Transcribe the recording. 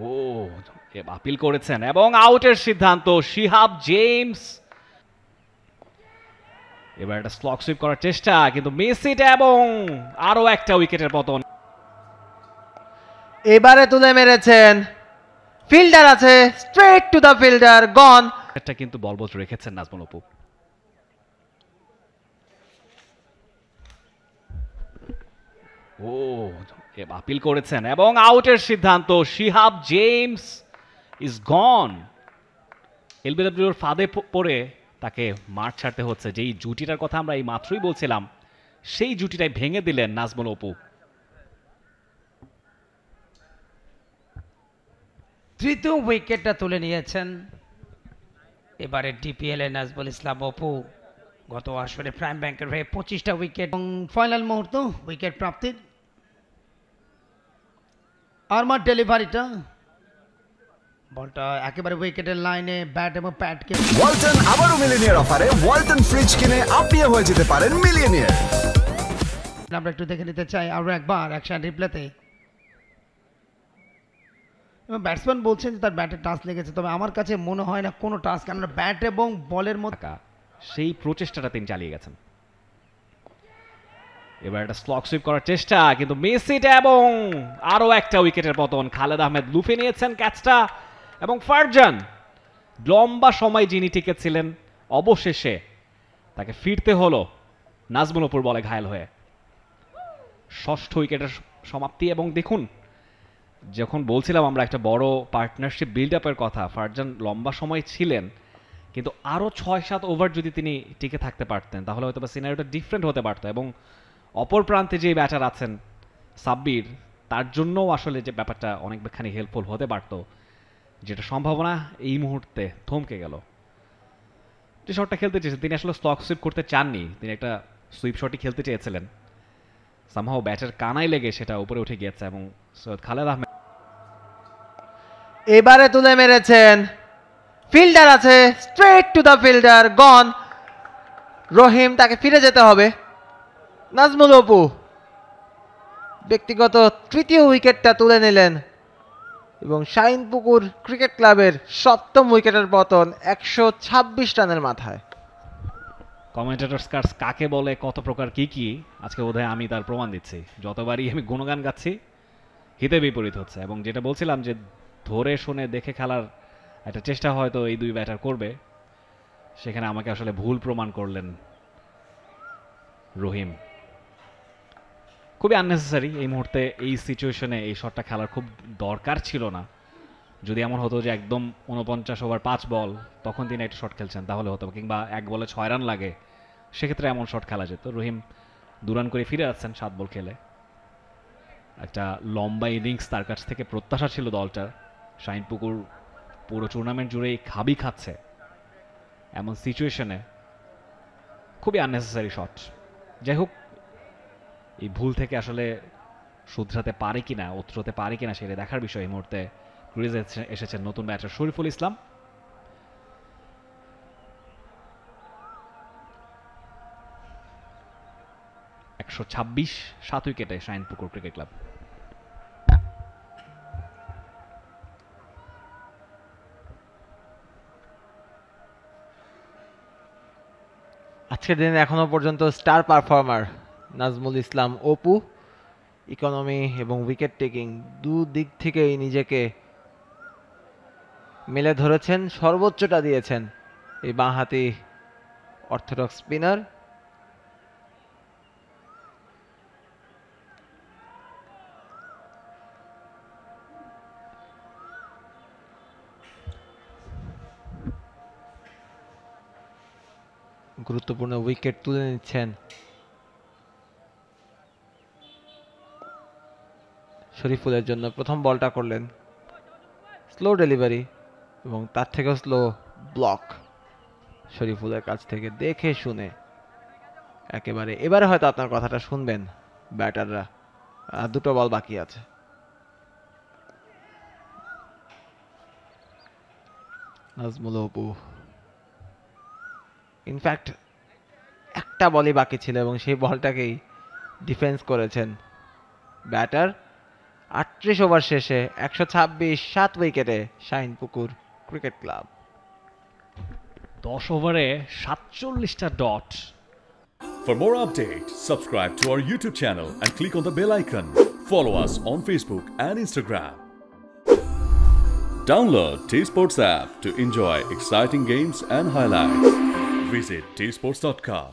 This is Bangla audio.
ও, আপিল করেছেন এবং আউটের সিদ্ধান্ত শিহাব জেমস। এবার একটা স্লগ সুইপ করার চেষ্টা, কিন্তু মিস ইট এবং আরো একটা উইকেটের পতন। এবারে তুলে মেরেছেন, ফিল্ডার আছে, স্ট্রেট টু দ্য ফিল্ডার, গন। এটা কিন্তু বলবৎ রেখেছেন নাজমুল অপু। ও, আপিল করেছেন এবং আউটের সিদ্ধান্ত শিহাব জেমস ইজ গন। এলবিডব্লিউর ফাঁদে পড়ে তাকে মাঠ ছাড়তে হচ্ছে। যেই জুটিটার কথা আমরা এই মাত্রই বলছিলাম, সেই জুটিটাই ভেঙে দিলেন নাজমুল অপু। তৃতীয় উইকেটটা তুলে নিয়েছেন এবারে ডিপিএল এ নাজমুল ইসলাম অপু। গত আসরে প্রাইম ব্যাংকের হয়ে 25টা উইকেট এবং ফাইনাল মুহূর্ত উইকেট প্রাপ্তির। আরমার ডেলিভারিটা, বলটা একেবারে উইকেটের লাইনে, ব্যাট এবং প্যাডকে। ওয়ালটন আবারও মিলিয়নিয়ার অফারে ওয়ালটন ফ্রিজ কিনে আপনিও হয়ে যেতে পারেন মিলিয়নিয়ার। আমরা একটু দেখে নিতে চাই আরো একবার অ্যাকশন রিপ্লেতে। এবং ব্যাটসম্যান বলছেন যে তার ব্যাটে টাচ লেগেছে, তবে আমার কাছে মনে হয় না কোনো টাচ, কেননা ব্যাট এবং বলের মধ্যে সেই প্রচেষ্টাটা তিনি চালিয়ে গেছেন। এবার একটা স্লগ সুইপ করার চেষ্টা, কিন্তু মিস ইট এবং আরো একটা উইকেটের পতন। খালেদ আহমেদ লুফে নিয়েছেন ক্যাচটা এবং ফারজান লম্বা সময় যিনি টিকেছিলেন, অবশেষে তাকে ফিরতে হলো নাজমুল অপুর বলে ঘায়েল হয়ে। ষষ্ঠ উইকেটের সমাপ্তি। এবং দেখুন, যখন বলছিলাম আমরা একটা বড় পার্টনারশিপ বিল্ড আপের কথা, ফারজান লম্বা সময় ছিলেন, কিন্তু আরও 6-7 ওভার যদি তিনি টিকে থাকতে পারতেন তাহলে হয়তো বা সিনারিওটা ডিফারেন্ট হতে পারতো। এবং অপর প্রান্তে যে ব্যাটার আছেন সাব্বির, তার জন্যও আসলে যে ব্যাপারটা অনেকখানি হেল্পফুল হতে পারত, যেটা সম্ভাবনা এই মুহূর্তে থমকে গেল। যে শটটা খেলতে চেয়েছেন তিনি আসলে স্লগ সুইপ করতে চাননি, তিনি একটা সুইপ শটই খেলতে চেয়েছিলেন। সামহাও ব্যাটের কানায় লেগে সেটা উপরে উঠে গিয়েছে এবং সৈয়দ খালেদ আহমেদ। এবারে তুলে মেরেছেন, ফিল্ডার আছে, স্ট্রেট টু দ্য ফিল্ডার, গন। রহিম, তাকে ফিরে যেতে হবে। নাজমুল অপু ব্যক্তিগত তৃতীয় উইকেটটা তুলে নিলেন এবং শাহিনপুকুর ক্রিকেট ক্লাবের সপ্তম উইকেটের পতন 126 রানের মাথায়। কমেন্টেটরস কার্স কাকে বলে, কত প্রকার কি কি, আজকে বোধহয় আমি তার প্রমাণ দিচ্ছি। যতবারই আমি গুণগান গাচ্ছি হিতে বিপরীত হচ্ছে। এবং যেটা বলছিলাম যে ধরে শুনে দেখে খেলার একটা চেষ্টা হয়তো এই দুই ব্যাটার করবে, সেখানে আমাকে আসলে ভুল প্রমাণ করলেন রহিম। খুবই আননেসেসারি এই মুহূর্তে এই সিচুয়েশনে এই শটটা খেলার খুব দরকার ছিল না। যদি এমন হতো যে একদম 49 ওভার 5 বল, তখন তিনি একটা শট খেলছেন তাহলে হতো, কিংবা এক বলে 6 রান লাগে, সেক্ষেত্রে এমন শট খেলা যেত। রহিম 2 রান করে ফিরে যাচ্ছেন 7 বল খেলে। একটা লম্বা ইনিংস তার কাছ থেকে প্রত্যাশা ছিল দলটার। শাহিনপুকুর পুরো টুর্নামেন্ট জুড়েই খাবি খাচ্ছে, এমন সিচুয়েশনে খুবই আননেসেসারি শট। যাই হোক, এই ভুল থেকে আসলে শুধরাতে পারে কিনা, উতরতে পারে কিনা সেটা দেখার বিষয়। এই মুহূর্তে ক্রিজে এসেছেন নতুন ব্যাটার শরীফুল ইসলাম। একশো 7 উইকেটে শাহিনপুকুর ক্রিকেট ক্লাব। আজকের দিনে এখনো পর্যন্ত star performer Nazmul Islam Apu. Economy এবং উইকেট টেকিং দুদিক থেকেই নিজেকে মেলে ধরেছেন, সর্বোচ্চটা দিয়েছেন এই বাঁহাতি অর্থোডক্স স্পিনার। গুরুত্বপূর্ণ উইকেট তুলে নিচ্ছেন শরীফুলের জন্য। প্রথম বলটা করলেন স্লো ডেলিভারি এবং তার থেকেও স্লো ব্লক শরীফুলের কাছ থেকে, দেখে শুনে একেবারে। এবারে হয়তো আপনার কথাটা শুনবেন ব্যাটাররা। দুটো বল বাকি আছে। নাজমুল অপু ইনফ্যাক্ট একটা বলই বাকি ছিল এবং সেই বলটাকেই ডিফেন্স করেছেন ব্যাটার। 38 ওভার শেষে 126 7 উইকেটে শাহিনপুকুর ক্রিকেট ক্লাব। 10 ওভারে 47টা dot. For more updates, subscribe to our YouTube channel and click on the bell icon. Follow us on Facebook and Instagram. Download T-Sports app to enjoy exciting games and highlights. Visit tsports.com.